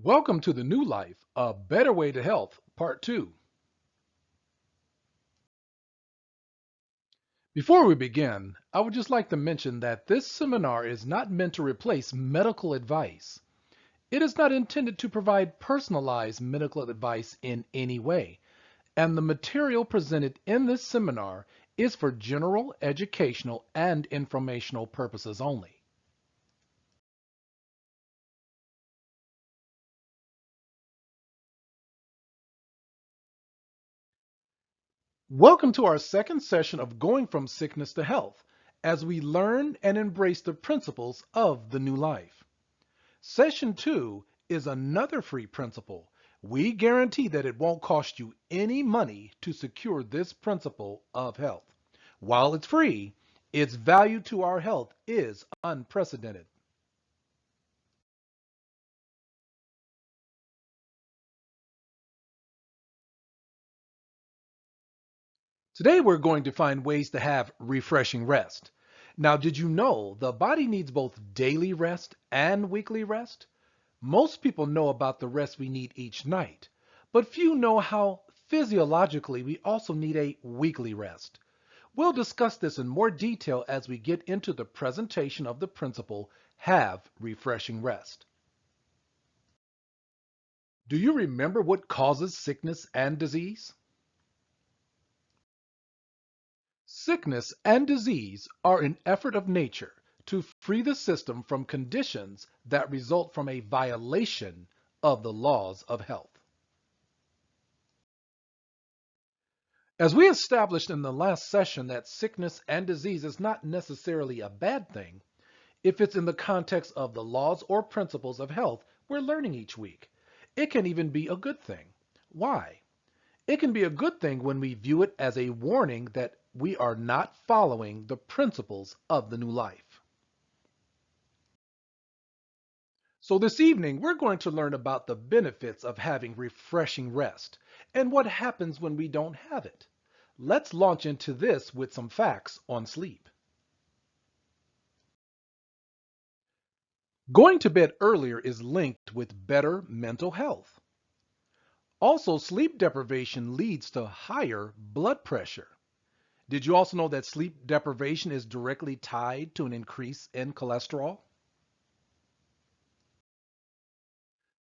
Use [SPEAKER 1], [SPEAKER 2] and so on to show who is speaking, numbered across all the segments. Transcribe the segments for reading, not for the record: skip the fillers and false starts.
[SPEAKER 1] Welcome to the New Life, A Better Way to Health, Part 2. Before we begin, I would just like to mention that this seminar is not meant to replace medical advice. It is not intended to provide personalized medical advice in any way, and the material presented in this seminar is for general, educational, and informational purposes only. Welcome to our second session of Going from Sickness to Health as we learn and embrace the principles of the new life. Session 2 is another free principle. We guarantee that it won't cost you any money to secure this principle of health. While it's free, its value to our health is unprecedented. Today we're going to find ways to have refreshing rest. Now, did you know the body needs both daily rest and weekly rest? Most people know about the rest we need each night, but few know how physiologically we also need a weekly rest. We'll discuss this in more detail as we get into the presentation of the principle, have refreshing rest. Do you remember what causes sickness and disease? Sickness and disease are an effort of nature to free the system from conditions that result from a violation of the laws of health. As we established in the last session that sickness and disease is not necessarily a bad thing, if it's in the context of the laws or principles of health we're learning each week, it can even be a good thing. Why? It can be a good thing when we view it as a warning that we are not following the principles of the new life. So this evening, we're going to learn about the benefits of having refreshing rest and what happens when we don't have it. Let's launch into this with some facts on sleep. Going to bed earlier is linked with better mental health. Also, sleep deprivation leads to higher blood pressure. Did you also know that sleep deprivation is directly tied to an increase in cholesterol?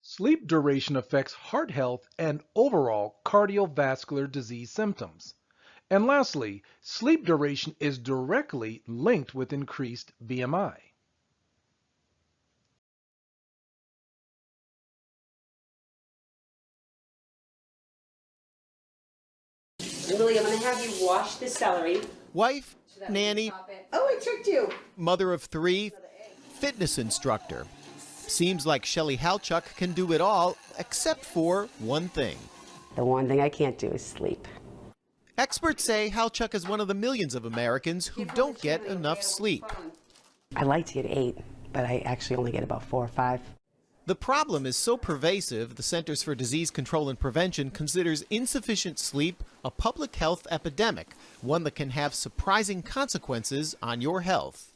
[SPEAKER 1] Sleep duration affects heart health and overall cardiovascular disease symptoms. And lastly, sleep duration is directly linked with increased BMI.
[SPEAKER 2] Lily, I'm going to have you wash the celery.
[SPEAKER 3] Wife, nanny,
[SPEAKER 2] Oh, I tricked you.
[SPEAKER 3] mother of three, fitness instructor. Seems like Shelley Halchuk can do it all except for one thing.
[SPEAKER 2] The one thing I can't do is sleep.
[SPEAKER 3] Experts say Halchuk is one of the millions of Americans who don't get enough sleep.
[SPEAKER 2] I like to get 8, but I actually only get about 4 or 5.
[SPEAKER 3] The problem is so pervasive, the Centers for Disease Control and Prevention considers insufficient sleep a public health epidemic, one that can have surprising consequences on your health.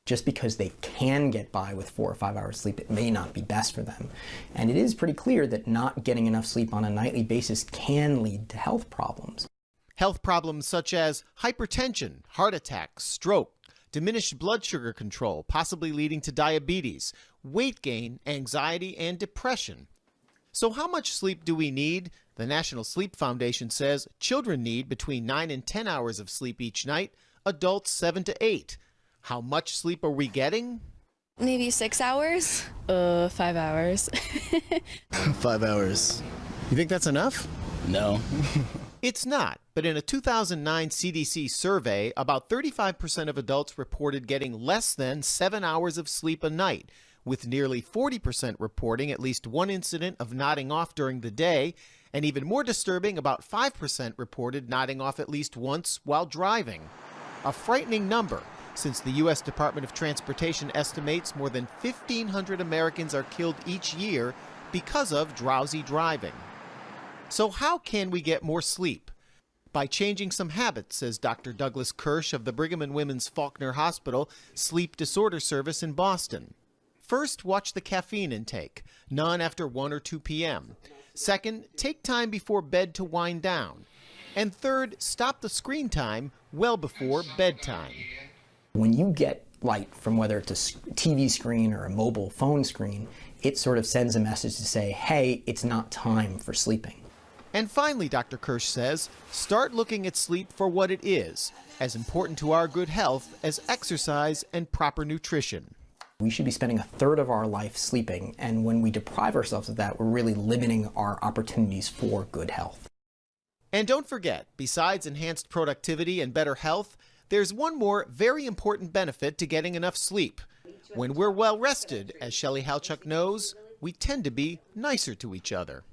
[SPEAKER 4] Just because they can get by with 4 or 5 hours sleep, it may not be best for them. And it is pretty clear that not getting enough sleep on a nightly basis can lead to health problems.
[SPEAKER 3] Health problems such as hypertension, heart attack, stroke, diminished blood sugar control, possibly leading to diabetes, weight gain, anxiety, and depression. So how much sleep do we need? The National Sleep Foundation says children need between 9 and 10 hours of sleep each night, adults 7 to 8. How much sleep are we getting?
[SPEAKER 5] Maybe 6 hours? 5 hours.
[SPEAKER 6] 5 hours.
[SPEAKER 3] You think that's enough?
[SPEAKER 6] No.
[SPEAKER 3] It's not, but in a 2009 CDC survey, about 35% of adults reported getting less than 7 hours of sleep a night, with nearly 40% reporting at least one incident of nodding off during the day, and even more disturbing, about 5% reported nodding off at least once while driving. A frightening number, since the U.S. Department of Transportation estimates more than 1,500 Americans are killed each year because of drowsy driving. So how can we get more sleep? By changing some habits, says Dr. Douglas Kirsch of the Brigham and Women's Faulkner Hospital Sleep Disorder Service in Boston. First, watch the caffeine intake, none after 1 or 2 p.m. Second, take time before bed to wind down. And third, stop the screen time well before bedtime.
[SPEAKER 4] When you get light from whether it's a TV screen or a mobile phone screen, it sort of sends a message to say, hey, it's not time for sleeping.
[SPEAKER 3] And finally, Dr. Kirsch says, start looking at sleep for what it is, as important to our good health as exercise and proper nutrition.
[SPEAKER 4] We should be spending a third of our life sleeping, and when we deprive ourselves of that, we're really limiting our opportunities for good health.
[SPEAKER 3] And don't forget, besides enhanced productivity and better health, there's one more very important benefit to getting enough sleep. When we're well rested, as Shelley Halchuk knows, we tend to be nicer to each other.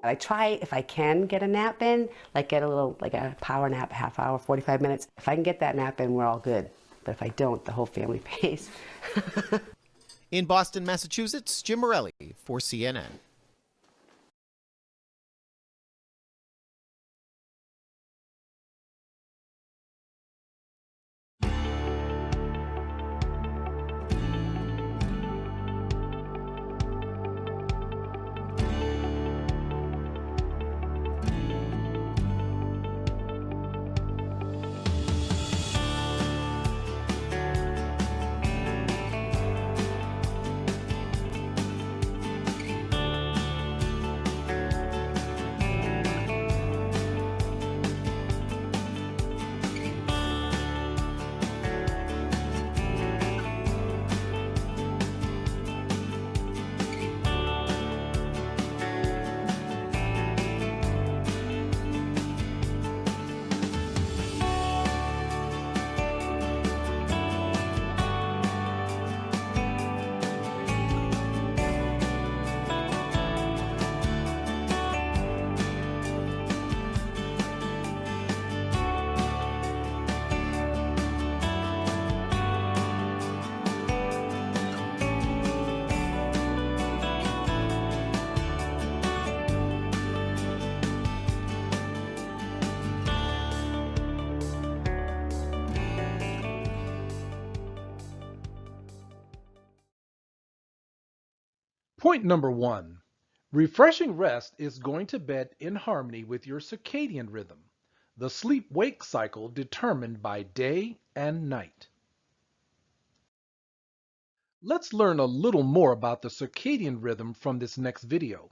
[SPEAKER 2] I try, if I can get a nap in, get a power nap, half hour, 45 minutes. If I can get that nap in, we're all good. But if I don't, the whole family pays.
[SPEAKER 3] In Boston, Massachusetts, Jim Morelli for CNN.
[SPEAKER 1] Point number 1. Refreshing rest is going to bed in harmony with your circadian rhythm, the sleep-wake cycle determined by day and night. Let's learn a little more about the circadian rhythm from this next video.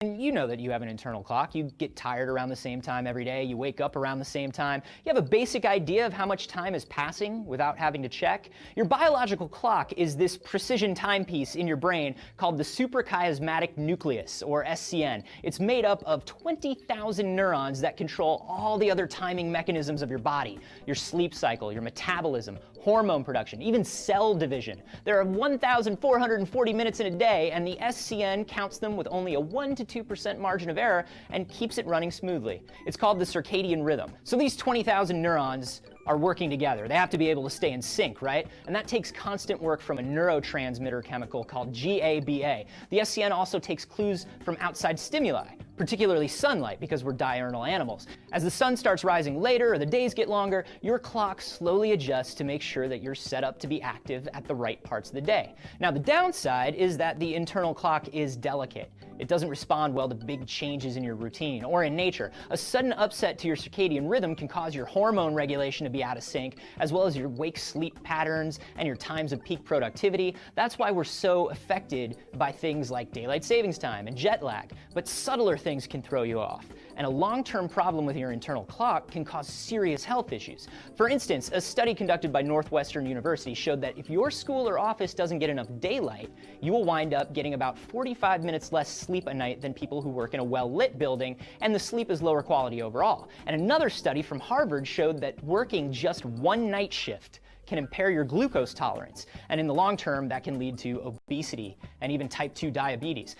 [SPEAKER 7] And you know that you have an internal clock. You get tired around the same time every day. You wake up around the same time. You have a basic idea of how much time is passing without having to check. Your biological clock is this precision timepiece in your brain called the suprachiasmatic nucleus, or SCN. It's made up of 20,000 neurons that control all the other timing mechanisms of your body, your sleep cycle, your metabolism, hormone production, even cell division. There are 1,440 minutes in a day, and the SCN counts them with only a 1 to 2% margin of error and keeps it running smoothly. It's called the circadian rhythm. So these 20,000 neurons are working together. They have to be able to stay in sync, right? And that takes constant work from a neurotransmitter chemical called GABA. The SCN also takes clues from outside stimuli, particularly sunlight, because we're diurnal animals. As the sun starts rising later or the days get longer, your clock slowly adjusts to make sure that you're set up to be active at the right parts of the day. Now, the downside is that the internal clock is delicate. It doesn't respond well to big changes in your routine or in nature. A sudden upset to your circadian rhythm can cause your hormone regulation to be out of sync, as well as your wake-sleep patterns and your times of peak productivity. That's why we're so affected by things like daylight savings time and jet lag. But subtler things can throw you off. And a long-term problem with your internal clock can cause serious health issues. For instance, a study conducted by Northwestern University showed that if your school or office doesn't get enough daylight, you will wind up getting about 45 minutes less sleep a night than people who work in a well-lit building, and the sleep is lower quality overall. And another study from Harvard showed that working just one night shift can impair your glucose tolerance, and in the long term, that can lead to obesity and even type 2 diabetes.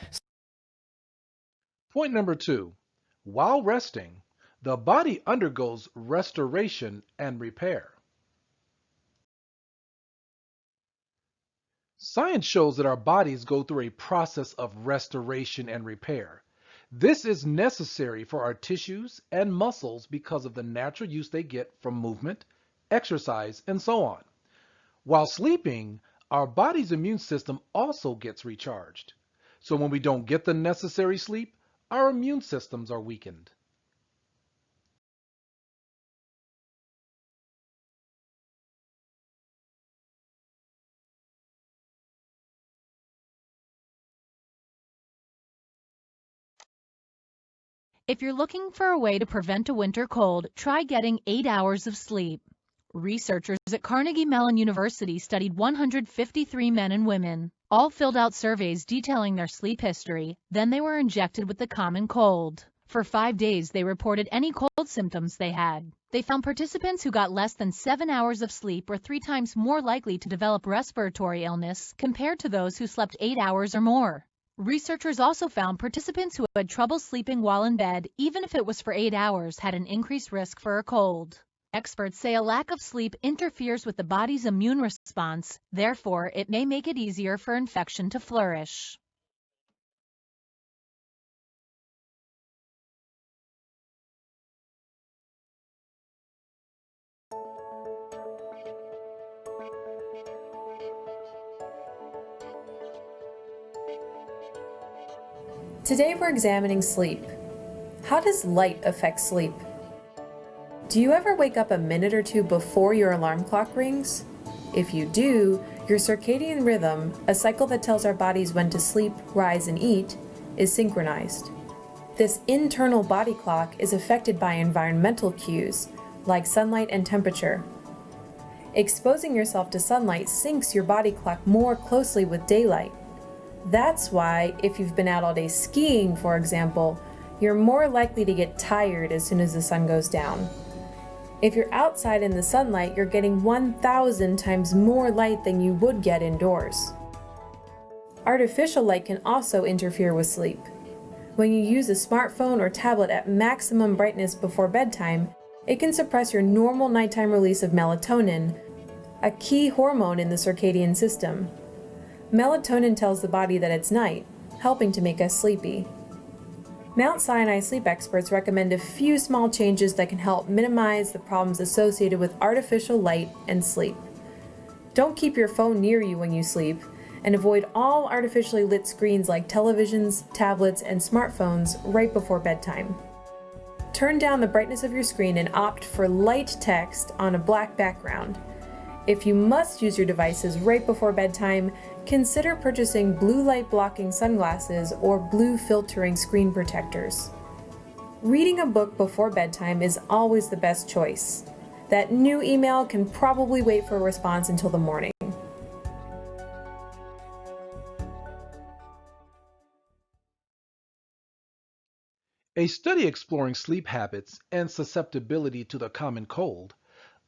[SPEAKER 1] Point number 2. While resting, the body undergoes restoration and repair. Science shows that our bodies go through a process of restoration and repair. This is necessary for our tissues and muscles because of the natural use they get from movement, exercise, and so on. While sleeping, our body's immune system also gets recharged. So when we don't get the necessary sleep, our immune systems are weakened.
[SPEAKER 8] If you're looking for a way to prevent a winter cold, try getting 8 hours of sleep. Researchers at Carnegie Mellon University studied 153 men and women. All filled out surveys detailing their sleep history. Then they were injected with the common cold. For 5 days, they reported any cold symptoms they had. They found participants who got less than 7 hours of sleep were 3 times more likely to develop respiratory illness compared to those who slept 8 hours or more. Researchers also found participants who had trouble sleeping while in bed, even if it was for 8 hours, had an increased risk for a cold. Experts say a lack of sleep interferes with the body's immune response, therefore it may make it easier for infection to flourish.
[SPEAKER 9] Today we're examining sleep. How does light affect sleep? Do you ever wake up a minute or two before your alarm clock rings? If you do, your circadian rhythm, a cycle that tells our bodies when to sleep, rise, and eat, is synchronized. This internal body clock is affected by environmental cues, like sunlight and temperature. Exposing yourself to sunlight syncs your body clock more closely with daylight. That's why, if you've been out all day skiing, for example, you're more likely to get tired as soon as the sun goes down. If you're outside in the sunlight, you're getting 1,000 times more light than you would get indoors. Artificial light can also interfere with sleep. When you use a smartphone or tablet at maximum brightness before bedtime, it can suppress your normal nighttime release of melatonin, a key hormone in the circadian system. Melatonin tells the body that it's night, helping to make us sleepy. Mount Sinai sleep experts recommend a few small changes that can help minimize the problems associated with artificial light and sleep. Don't keep your phone near you when you sleep, and avoid all artificially lit screens like televisions, tablets, and smartphones right before bedtime. Turn down the brightness of your screen and opt for light text on a black background. If you must use your devices right before bedtime, consider purchasing blue light blocking sunglasses or blue filtering screen protectors. Reading a book before bedtime is always the best choice. That new email can probably wait for a response until the morning.
[SPEAKER 1] A study exploring sleep habits and susceptibility to the common cold,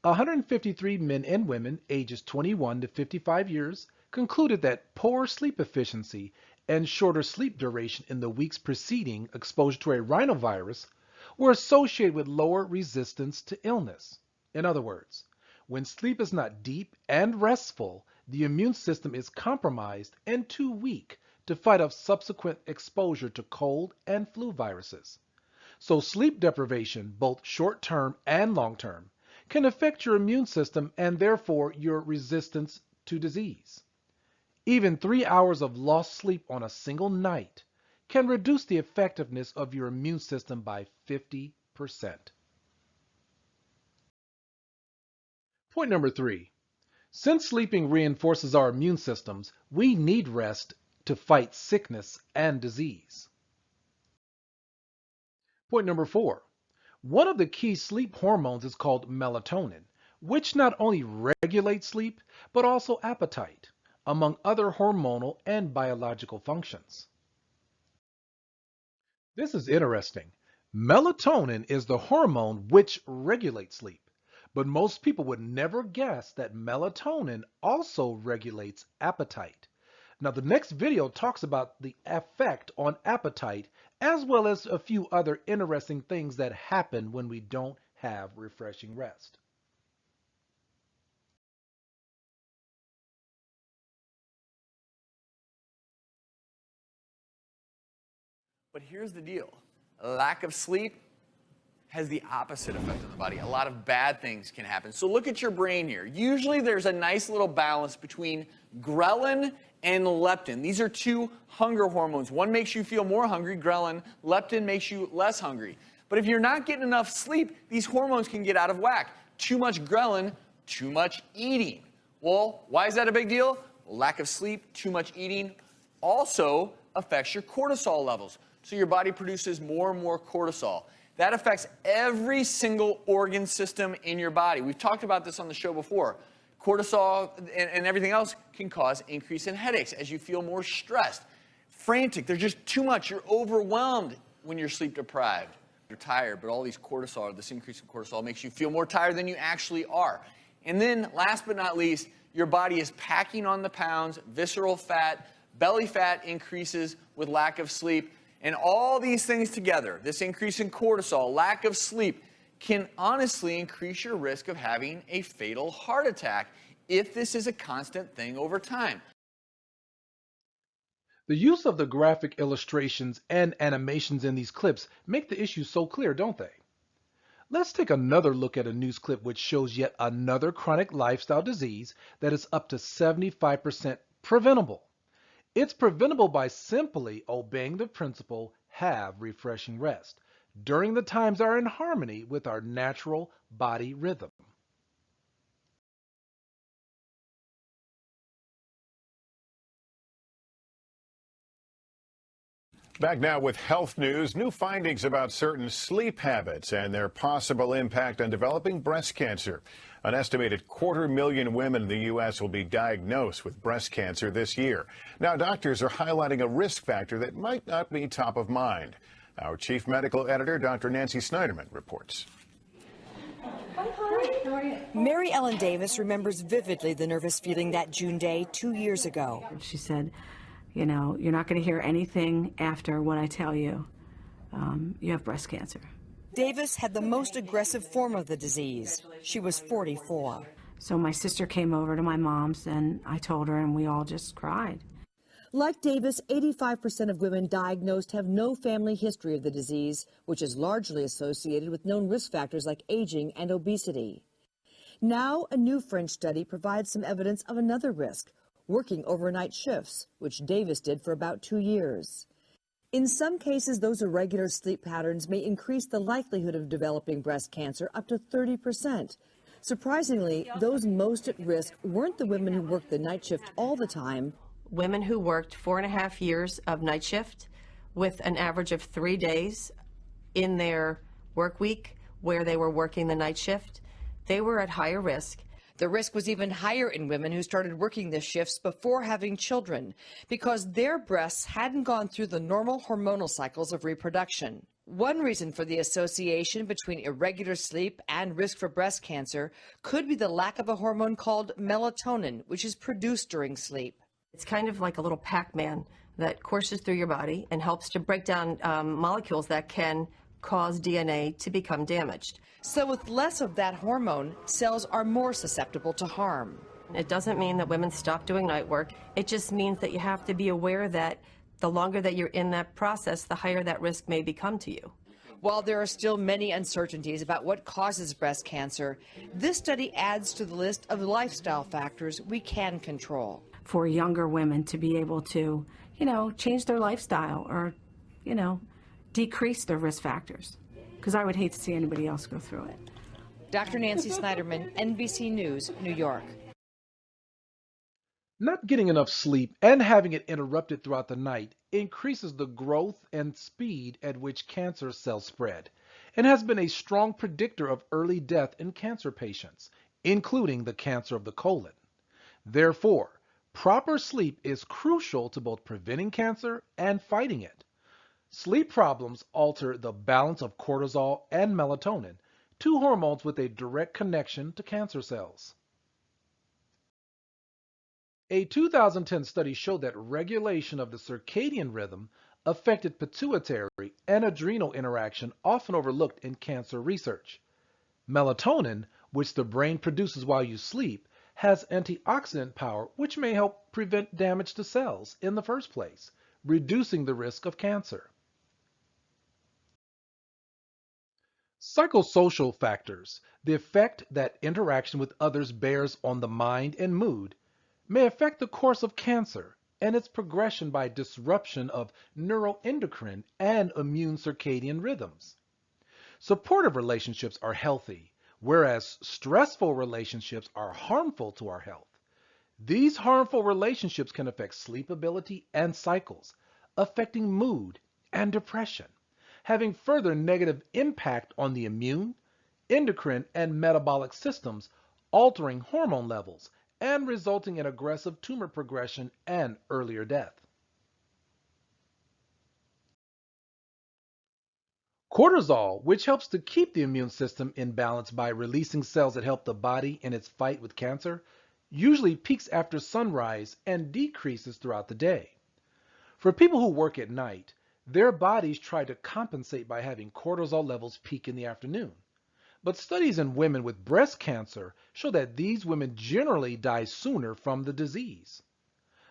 [SPEAKER 1] 153 men and women ages 21 to 55 years concluded that poor sleep efficiency and shorter sleep duration in the weeks preceding exposure to a rhinovirus were associated with lower resistance to illness. In other words, when sleep is not deep and restful, the immune system is compromised and too weak to fight off subsequent exposure to cold and flu viruses. So sleep deprivation, both short-term and long-term, can affect your immune system and therefore your resistance to disease. Even 3 hours of lost sleep on a single night can reduce the effectiveness of your immune system by 50%. Point number 3. Since sleeping reinforces our immune systems, we need rest to fight sickness and disease. Point number 4. One of the key sleep hormones is called melatonin, which not only regulates sleep, but also appetite, among other hormonal and biological functions. This is interesting. Melatonin is the hormone which regulates sleep, but most people would never guess that melatonin also regulates appetite. Now, the next video talks about the effect on appetite, as well as a few other interesting things that happen when we don't have refreshing rest.
[SPEAKER 10] But here's the deal. Lack of sleep has the opposite effect on the body. A lot of bad things can happen. So look at your brain here. Usually there's a nice little balance between ghrelin and leptin. These are two hunger hormones. One makes you feel more hungry, ghrelin. Leptin makes you less hungry. But if you're not getting enough sleep, these hormones can get out of whack. Too much ghrelin, too much eating. Well, why is that a big deal? Lack of sleep, too much eating also affects your cortisol levels. So your body produces more and more cortisol. That affects every single organ system in your body. We've talked about this on the show before. Cortisol and everything else can cause increase in headaches as you feel more stressed, frantic. There's just too much. You're overwhelmed when you're sleep deprived. You're tired, but all these cortisol, this increase in cortisol makes you feel more tired than you actually are. And then last but not least, your body is packing on the pounds, visceral fat, belly fat increases with lack of sleep. And all these things together, this increase in cortisol, lack of sleep, can honestly increase your risk of having a fatal heart attack if this is a constant thing over time.
[SPEAKER 1] The use of the graphic illustrations and animations in these clips make the issue so clear, don't they? Let's take another look at a news clip which shows yet another chronic lifestyle disease that is up to 75% preventable. It's preventable by simply obeying the principle, have refreshing rest, during the times that are in harmony with our natural body rhythm.
[SPEAKER 11] Back now with health news, new findings about certain sleep habits and their possible impact on developing breast cancer. An estimated 250,000 women in the U.S. will be diagnosed with breast cancer this year. Now, doctors are highlighting a risk factor that might not be top of mind. Our chief medical editor, Dr. Nancy Snyderman, reports.
[SPEAKER 12] Mary Ellen Davis remembers vividly the nervous feeling that June day 2 years ago.
[SPEAKER 13] She said, you know, you're not going to hear anything after what I tell you. You have breast cancer.
[SPEAKER 12] Davis had the most aggressive form of the disease. She was 44.
[SPEAKER 13] So my sister came over to my mom's and I told her and we all just cried.
[SPEAKER 12] Like Davis, 85% of women diagnosed have no family history of the disease, which is largely associated with known risk factors like aging and obesity. Now, a new French study provides some evidence of another risk, working overnight shifts, which Davis did for about 2 years. In some cases, those irregular sleep patterns may increase the likelihood of developing breast cancer up to 30%. Surprisingly, those most at risk weren't the women who worked the night shift all the time.
[SPEAKER 13] Women who worked 4.5 years of night shift with an average of 3 days in their work week where they were working the night shift, they were at higher risk.
[SPEAKER 12] The risk was even higher in women who started working the shifts before having children because their breasts hadn't gone through the normal hormonal cycles of reproduction. One reason for the association between irregular sleep and risk for breast cancer could be the lack of a hormone called melatonin, which is produced during sleep.
[SPEAKER 13] It's kind of like a little Pac-Man that courses through your body and helps to break down molecules that can cause DNA to become damaged.
[SPEAKER 12] So with less of that hormone, cells are more susceptible to harm.
[SPEAKER 13] It doesn't mean that women stop doing night work. It just means that you have to be aware that the longer that you're in that process, the higher that risk may become to you.
[SPEAKER 12] While there are still many uncertainties about what causes breast cancer, this study adds to the list of lifestyle factors we can control.
[SPEAKER 13] For younger women to be able to, change their lifestyle or, decrease their risk factors. Because I would hate to see anybody else go through it.
[SPEAKER 12] Dr. Nancy Snyderman, NBC News, New York.
[SPEAKER 1] Not getting enough sleep and having it interrupted throughout the night increases the growth and speed at which cancer cells spread and has been a strong predictor of early death in cancer patients, including the cancer of the colon. Therefore, proper sleep is crucial to both preventing cancer and fighting it. Sleep problems alter the balance of cortisol and melatonin, two hormones with a direct connection to cancer cells. A 2010 study showed that regulation of the circadian rhythm affected pituitary and adrenal interaction often overlooked in cancer research. Melatonin, which the brain produces while you sleep, has antioxidant power which may help prevent damage to cells in the first place, reducing the risk of cancer. Psychosocial factors, the effect that interaction with others bears on the mind and mood, may affect the course of cancer and its progression by disruption of neuroendocrine and immune circadian rhythms. Supportive relationships are healthy, whereas stressful relationships are harmful to our health. These harmful relationships can affect sleep ability and cycles, affecting mood and depression, having further negative impact on the immune, endocrine, and metabolic systems, altering hormone levels, and resulting in aggressive tumor progression and earlier death. Cortisol, which helps to keep the immune system in balance by releasing cells that help the body in its fight with cancer, usually peaks after sunrise and decreases throughout the day. For people who work at night, their bodies try to compensate by having cortisol levels peak in the afternoon. But studies in women with breast cancer show that these women generally die sooner from the disease.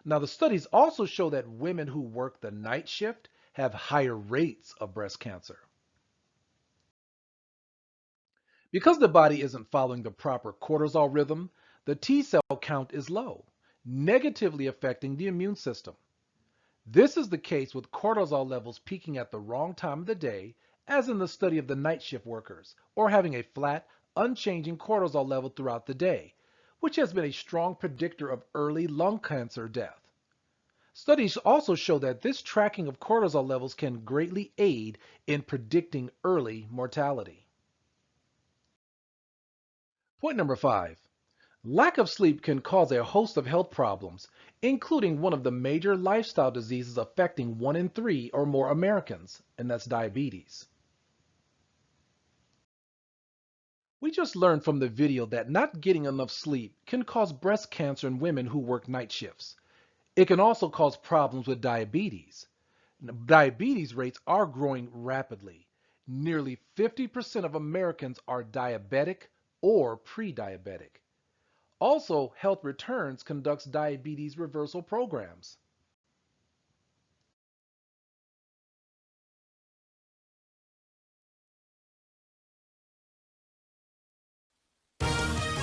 [SPEAKER 1] Now, the studies also show that women who work the night shift have higher rates of breast cancer. Because the body isn't following the proper cortisol rhythm, the T cell count is low, negatively affecting the immune system. This is the case with cortisol levels peaking at the wrong time of the day, as in the study of the night shift workers, or having a flat, unchanging cortisol level throughout the day, which has been a strong predictor of early lung cancer death. Studies also show that this tracking of cortisol levels can greatly aid in predicting early mortality. Point number 5. Lack of sleep can cause a host of health problems, including one of the major lifestyle diseases affecting 1 in 3 or more Americans, and that's diabetes. We just learned from the video that not getting enough sleep can cause breast cancer in women who work night shifts. It can also cause problems with diabetes. Diabetes rates are growing rapidly. Nearly 50% of Americans are diabetic or pre-diabetic. Also, HeReturns conducts diabetes reversal programs.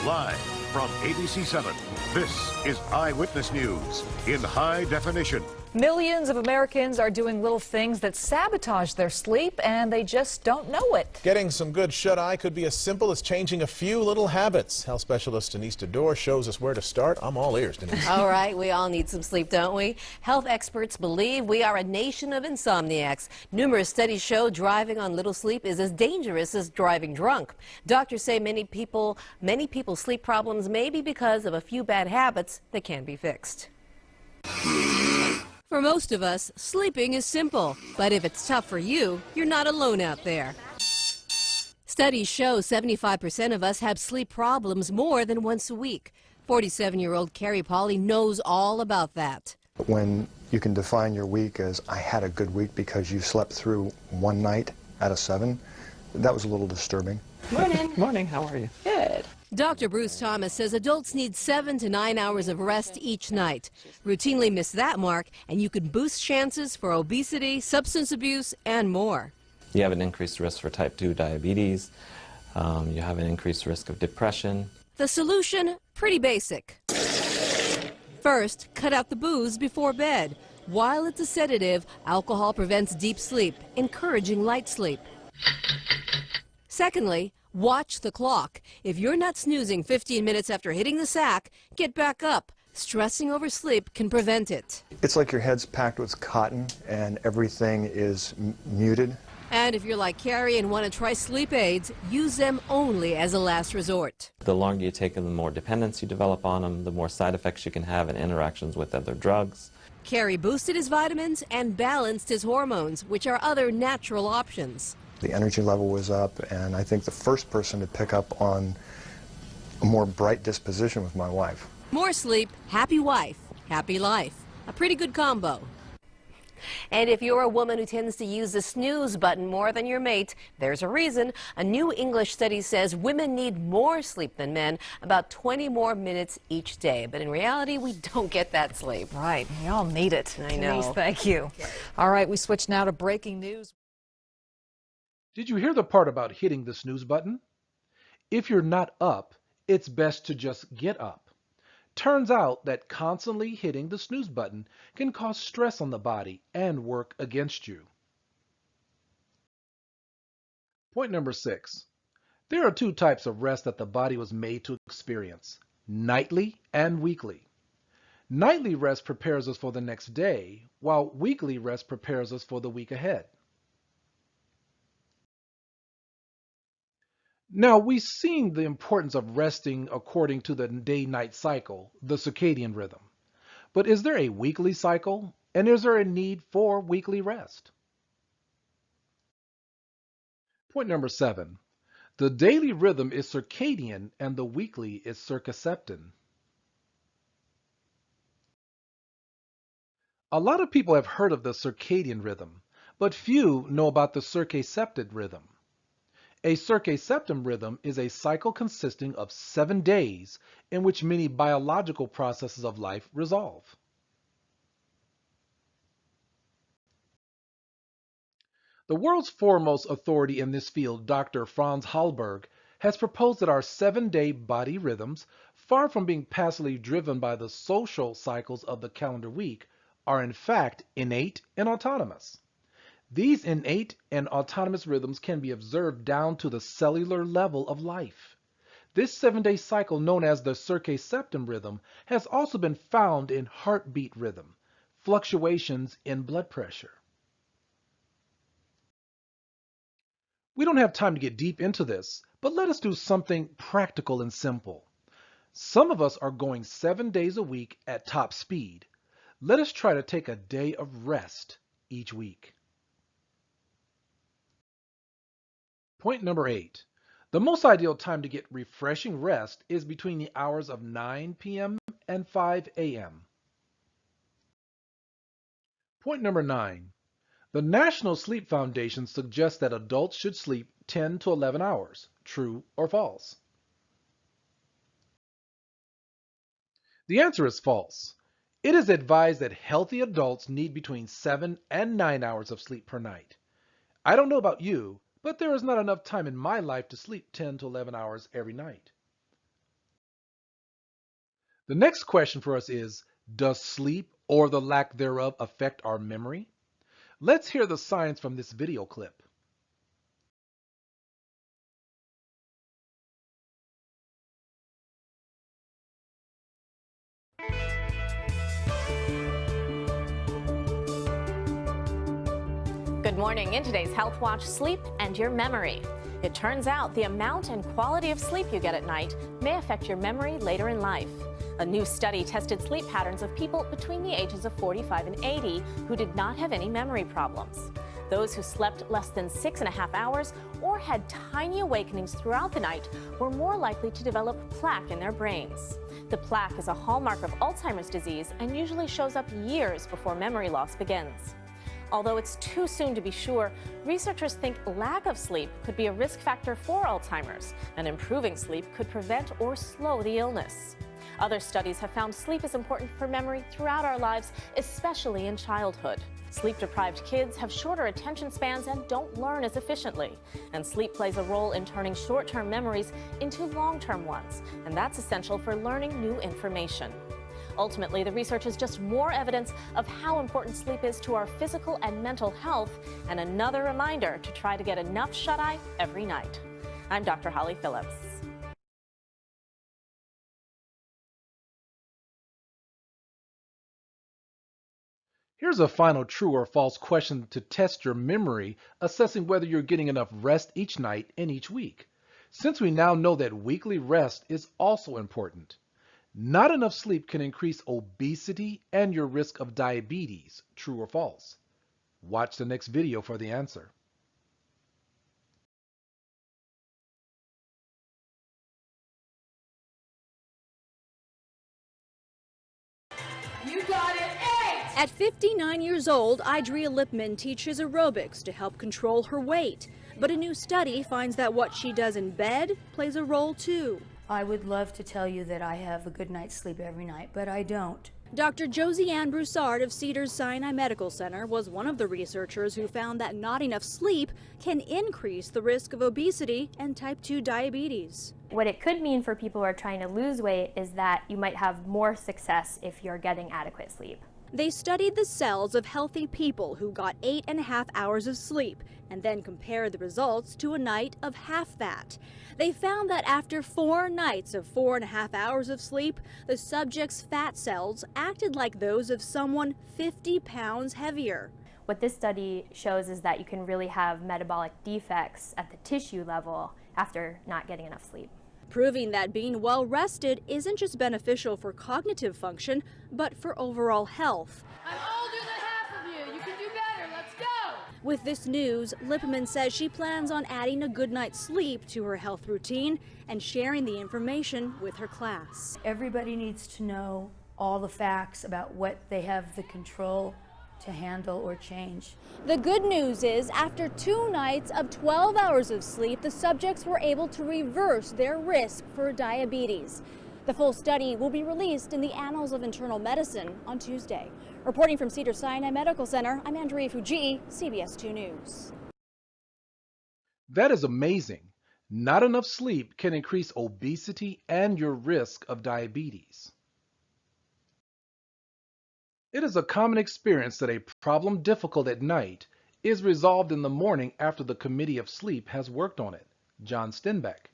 [SPEAKER 14] Live from ABC 7, this is Eyewitness News in high definition.
[SPEAKER 15] Millions of Americans are doing little things that sabotage their sleep, and they just don't know it.
[SPEAKER 16] Getting some good shut-eye could be as simple as changing a few little habits. Health specialist Denise Dador shows us where to start. I'm all ears, Denise.
[SPEAKER 17] All right, we all need some sleep, don't we? Health experts believe we are a nation of insomniacs. Numerous studies show driving on little sleep is as dangerous as driving drunk. Doctors say many people's sleep problems may be because of a few bad habits that can be fixed.
[SPEAKER 18] For most of us, sleeping is simple, but if it's tough for you, you're not alone out there. Studies show 75% of us have sleep problems more than once a week. 47-year-old Carrie Pauley knows all about that.
[SPEAKER 19] When you can define your week as I had a good week because you slept through one night out of 7, that was a little disturbing.
[SPEAKER 18] Morning.
[SPEAKER 20] Morning, how are you?
[SPEAKER 18] Good. Dr. Bruce Thomas says adults need 7 to 9 hours of rest each night. Routinely miss that mark, and you can boost chances for obesity, substance abuse, and more.
[SPEAKER 20] You have an increased risk for type 2 diabetes. You have an increased risk of depression.
[SPEAKER 18] The solution? Pretty basic. First, cut out the booze before bed. While it's a sedative, alcohol prevents deep sleep, encouraging light sleep. Secondly, watch the clock. If you're not snoozing 15 minutes after hitting the sack, get back up. Stressing over sleep can prevent it.
[SPEAKER 19] It's like your head's packed with cotton and everything is muted.
[SPEAKER 18] And if you're like Carrie and want to try sleep aids, use them only as a last resort.
[SPEAKER 20] The longer you take them, the more dependence you develop on them, the more side effects you can have in interactions with other drugs.
[SPEAKER 18] Carrie boosted his vitamins and balanced his hormones, which are other natural options.
[SPEAKER 19] The energy level was up, and I think the first person to pick up on a more bright disposition was my wife.
[SPEAKER 18] More sleep, happy wife, happy life. A pretty good combo.
[SPEAKER 17] And if you're a woman who tends to use the snooze button more than your mate, there's a reason. A new English study says women need more sleep than men, about 20 more minutes each day. But in reality, we don't get that sleep.
[SPEAKER 15] Right. We all need it.
[SPEAKER 17] I know.
[SPEAKER 15] Denise, thank you. All right, we switch now to breaking news.
[SPEAKER 1] Did you hear the part about hitting the snooze button? If you're not up, it's best to just get up. Turns out that constantly hitting the snooze button can cause stress on the body and work against you. Point number 6. There are two types of rest that the body was made to experience: nightly and weekly. Nightly rest prepares us for the next day, while weekly rest prepares us for the week ahead. Now, we've seen the importance of resting according to the day-night cycle, the circadian rhythm. But is there a weekly cycle, and is there a need for weekly rest? Point number 7. The daily rhythm is circadian and the weekly is circaseptan. A lot of people have heard of the circadian rhythm, but few know about the circaseptan rhythm. A circaseptan rhythm is a cycle consisting of 7 days in which many biological processes of life resolve. The world's foremost authority in this field, Dr. Franz Hallberg, has proposed that our 7-day body rhythms, far from being passively driven by the social cycles of the calendar week, are in fact innate and autonomous. These innate and autonomous rhythms can be observed down to the cellular level of life. This 7-day cycle, known as the circaseptan rhythm, has also been found in heartbeat rhythm, fluctuations in blood pressure. We don't have time to get deep into this, but let us do something practical and simple. Some of us are going 7 days a week at top speed. Let us try to take a day of rest each week. Point number 8. The most ideal time to get refreshing rest is between the hours of 9 p.m. and 5 a.m. Point number 9. The National Sleep Foundation suggests that adults should sleep 10 to 11 hours. True or false? The answer is false. It is advised that healthy adults need between 7 and 9 hours of sleep per night. I don't know about you, but there is not enough time in my life to sleep 10 to 11 hours every night. The next question for us is, does sleep or the lack thereof affect our memory? Let's hear the science from this video clip.
[SPEAKER 21] Good morning. In today's Health Watch, sleep and your memory. It turns out the amount and quality of sleep you get at night may affect your memory later in life. A new study tested sleep patterns of people between the ages of 45 and 80 who did not have any memory problems. Those who slept less than 6.5 hours or had tiny awakenings throughout the night were more likely to develop plaque in their brains. The plaque is a hallmark of Alzheimer's disease and usually shows up years before memory loss begins. Although it's too soon to be sure, researchers think lack of sleep could be a risk factor for Alzheimer's, and improving sleep could prevent or slow the illness. Other studies have found sleep is important for memory throughout our lives, especially in childhood. Sleep-deprived kids have shorter attention spans and don't learn as efficiently. And sleep plays a role in turning short-term memories into long-term ones, and that's essential for learning new information. Ultimately, the research is just more evidence of how important sleep is to our physical and mental health, and another reminder to try to get enough shut-eye every night. I'm Dr. Holly Phillips.
[SPEAKER 1] Here's a final true or false question to test your memory, assessing whether you're getting enough rest each night and each week. Since we now know that weekly rest is also important. Not enough sleep can increase obesity and your risk of diabetes. True or false? Watch the next video for the answer.
[SPEAKER 22] You got it, 8! At 59 years old, Idrea Lipman teaches aerobics to help control her weight. But a new study finds that what she does in bed plays a role too.
[SPEAKER 23] I would love to tell you that I have a good night's sleep every night, but I don't.
[SPEAKER 22] Dr. Josie Ann Broussard of Cedars-Sinai Medical Center was one of the researchers who found that not enough sleep can increase the risk of obesity and type 2 diabetes.
[SPEAKER 5] What it could mean for people who are trying to lose weight is that you might have more success if you're getting adequate sleep.
[SPEAKER 22] They studied the cells of healthy people who got 8.5 hours of sleep and then compared the results to a night of half that. They found that after 4 nights of 4.5 hours of sleep, the subject's fat cells acted like those of someone 50 pounds heavier.
[SPEAKER 5] What this study shows is that you can really have metabolic defects at the tissue level after not getting enough sleep.
[SPEAKER 22] Proving that being well rested isn't just beneficial for cognitive function, but for overall health.
[SPEAKER 6] I'm older than half of you. You can do better. Let's go.
[SPEAKER 22] With this news, Lippman says she plans on adding a good night's sleep to her health routine and sharing the information with her class.
[SPEAKER 23] Everybody needs to know all the facts about what they have the control to handle or change.
[SPEAKER 22] The good news is, after 2 nights of 12 hours of sleep, the subjects were able to reverse their risk for diabetes. The full study will be released in the Annals of Internal Medicine on Tuesday. Reporting from Cedars-Sinai Medical Center, I'm Andrea Fujii, CBS 2 News.
[SPEAKER 1] That is amazing. Not enough sleep can increase obesity and your risk of diabetes. It is a common experience that a problem difficult at night is resolved in the morning after the Committee of Sleep has worked on it. John Stenbeck.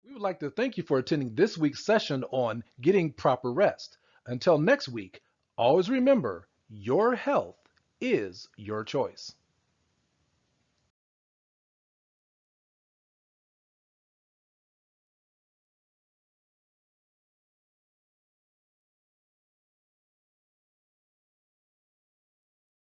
[SPEAKER 1] We would like to thank you for attending this week's session on getting proper rest. Until next week, always remember, your health is your choice.